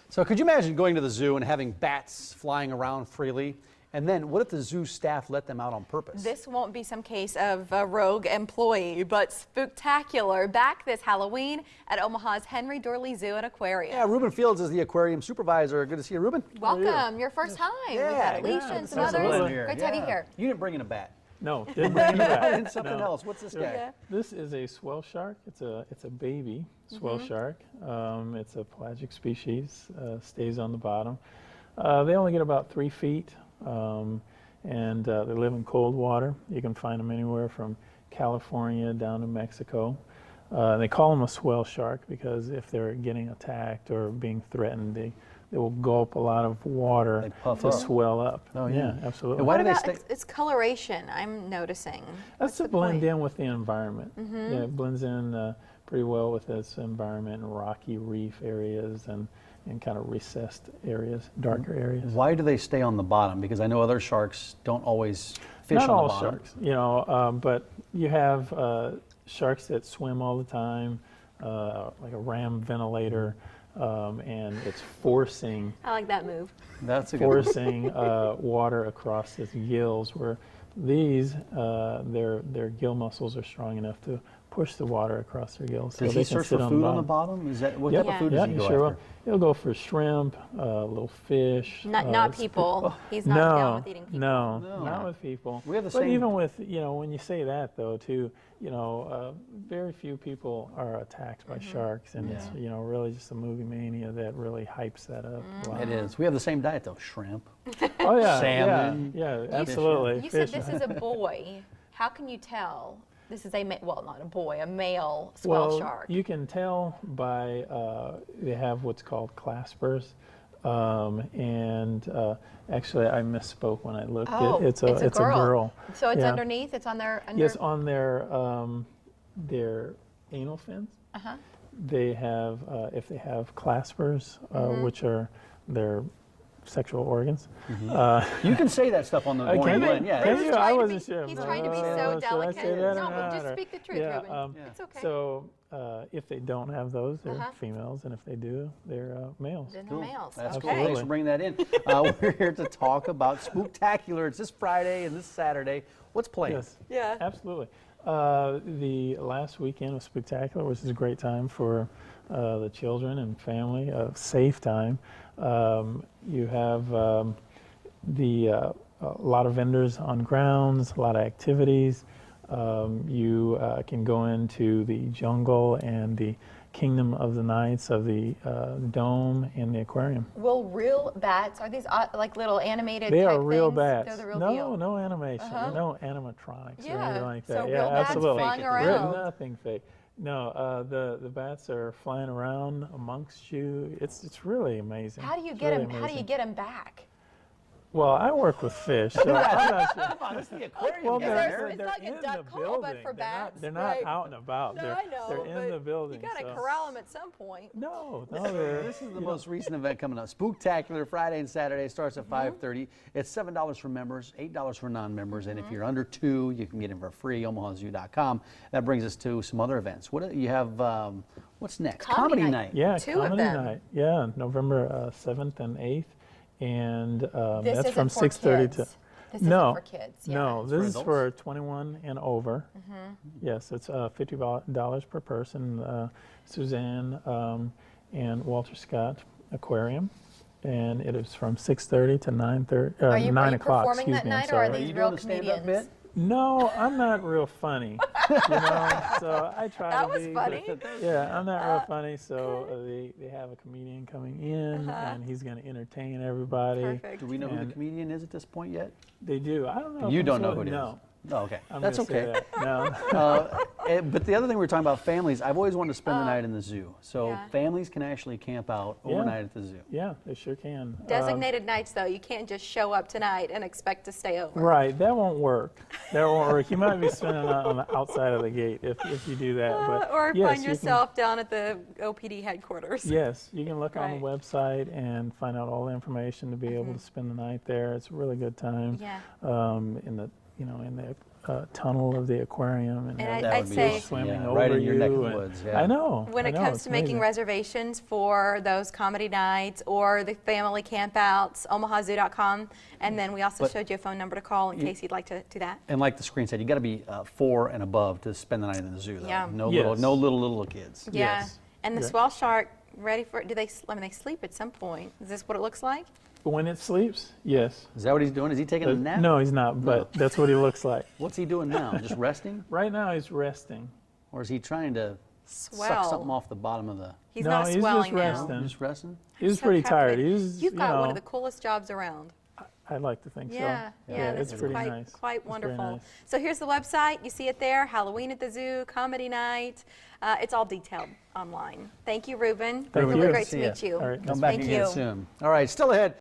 So could you imagine going to the zoo and having bats flying around freely? And then what if the zoo staff let them out on purpose? This won't be some case of a rogue employee, but Spooktacular back this Halloween at Omaha's Henry Doorly Zoo and Aquarium. Yeah, Rubin Fields is the aquarium supervisor. Good to see you, Rubin. Welcome, your first time. Yeah, We've had Alicia and some others. Great to have you here. You didn't bring in a bat. No, didn't bring it back. And something else. What's this guy? Yeah. This is a swell shark. It's a baby swell shark. It's a pelagic species. Stays on the bottom. They only get about 3 feet, and they live in cold water. You can find them anywhere from California down to Mexico. They call them a swell shark because if they're getting attacked or being threatened, they will gulp a lot of water to swell up. Oh, yeah. Absolutely. And why do they stay? It's coloration, I'm noticing. That's to blend in with the environment. Yeah, it blends in pretty well with this environment in rocky reef areas and kind of recessed areas, darker areas. Why do they stay on the bottom? Because I know other sharks don't always fish on the bottom. Not all sharks, you know, but you have sharks that swim all the time, like a ram ventilator. And it's forcing. I like that move. That's a good one. Forcing water across its gills. Where these, their gill muscles are strong enough to push the water across their gills. Does he search for food on the bottom? Is that what type of food does he go after? Will. He'll go for shrimp, little fish. Not people. He's not down with eating people. No, not with people. We have the but same. even with, you know, when you say that though, too, you know, very few people are attacked by sharks, and it's, you know, really just the movie mania that really hypes that up. Wow. It is. We have the same diet though. Shrimp. Oh yeah, salmon. Yeah, absolutely. You said this is a boy. How can you tell? This is well, not a boy, a male swell shark. You can tell by they have what's called claspers, and actually I misspoke when I looked. Oh, it's a girl. So it's underneath. It's on their. Yes, on their anal fins. They have if they have claspers, which are their sexual organs. You can say that stuff on the morning blend. Yeah. Can you? I wasn't sure. He's trying to be so delicate. Should I say that No, or not, just speak the truth, Rubin. It's okay. So if they don't have those, they're females, and if they do, they're males. Then they're males. That's okay. cool. Thanks for bringing that in. We're here to talk about Spooktacular. It's this Friday and this Saturday. What's playing? Yes. Yeah. Absolutely. The last weekend of Spooktacular, which is a great time for the children and family, a safe time. You have a lot of vendors on grounds, a lot of activities. You can go into the jungle and the Kingdom of the Nights of the Dome and the Aquarium. Will real bats, are these like little animated They type are real things? bats. They're the real no, deal. no animation, no animatronics or anything like that. So real bats absolutely. flying around. Nothing fake. No, the bats are flying around amongst you. It's really amazing. How do you get them? How do you get them back? Well, I work with fish, so I'm not sure. Come on, this is the aquarium. Well, they're it's like a in duck the call, building. but for bats. They're not out and about. No, I know. They're in the building. You got to corral them at some point. No, This is the most recent event coming up. Spooktacular Friday and Saturday starts at 5:30. It's $7 for members, $8 for non-members, and if you're under 2, you can get in for free. OmahaZoo.com. That brings us to some other events. What you have? What's next? Comedy night. Yeah, Two comedy of them. night. Yeah, November 7th and 8th, and This that's from isn't for 6:30 kids. to. This No, isn't for kids. Yeah. no, for this is adults? for 21 and over. Yes, it's $50 per person. Suzanne and Walter Scott Aquarium, and it is from 6:30 to 9:30. Are you 9 o'clock. performing that night, or are Are these you real doing a stand-up comedians? bit? No, I'm not real funny. You know, so I try That to was be. funny. Yeah, I'm not real funny. So they have a comedian coming in, and he's going to entertain everybody. Perfect. Do we know who the comedian is at this point yet? They do. I don't know. You if don't I'm know sure- who it is. No. Oh, okay. I'm That's gonna say okay. that. No. But the other thing we were talking about, families, I've always wanted to spend the night in the zoo. So Yeah. families can actually camp out overnight at the zoo. Yeah, they sure can. Designated nights, though. You can't just show up tonight and expect to stay over. Right, that won't work. That won't work. You might be spending it on the outside of the gate if you do that. But Or yes, find you yourself down at the OPD headquarters. Yes, you can look on Right. the website and find out all the information to be able to spend the night there. It's a really good time. Yeah. In the tunnel of the aquarium and And have That I'd would be say- fish swimming yeah, over right in your you. neck of the and- woods, yeah. I know. When I it know, comes it's to making amazing. reservations for those comedy nights or the family campouts, omahazoo.com. And then we also But- showed you a phone number to call in case you'd like to do that. And like the screen said, you got to be 4 and above to spend the night in the zoo, though. Yeah. No Yes. little kids. Yeah. Yes. And the Yeah. swell shark, ready for it? I mean, they sleep at some point. Is this what it looks like? But when it sleeps, yes. Is that what he's doing? Is he taking a nap? No, he's not, but that's what he looks like. What's he doing now? Just resting? Right now, he's resting. Or is he trying to Swell. suck something off the bottom of the... He's No, not he's just swelling now. resting. Just resting? He was So pretty happy tired. that- He's, You've got you know, one of the coolest jobs around. I'd like to think Yeah, so. yeah, it's that's pretty quite, nice. quite It's very wonderful. nice. So here's the website. You see it there, Halloween at the Zoo, comedy night. It's all detailed online. Thank you, Ruben. Thank Really you. great to See ya. meet you. All right, Come nice back Thank again you. soon. All right, still ahead.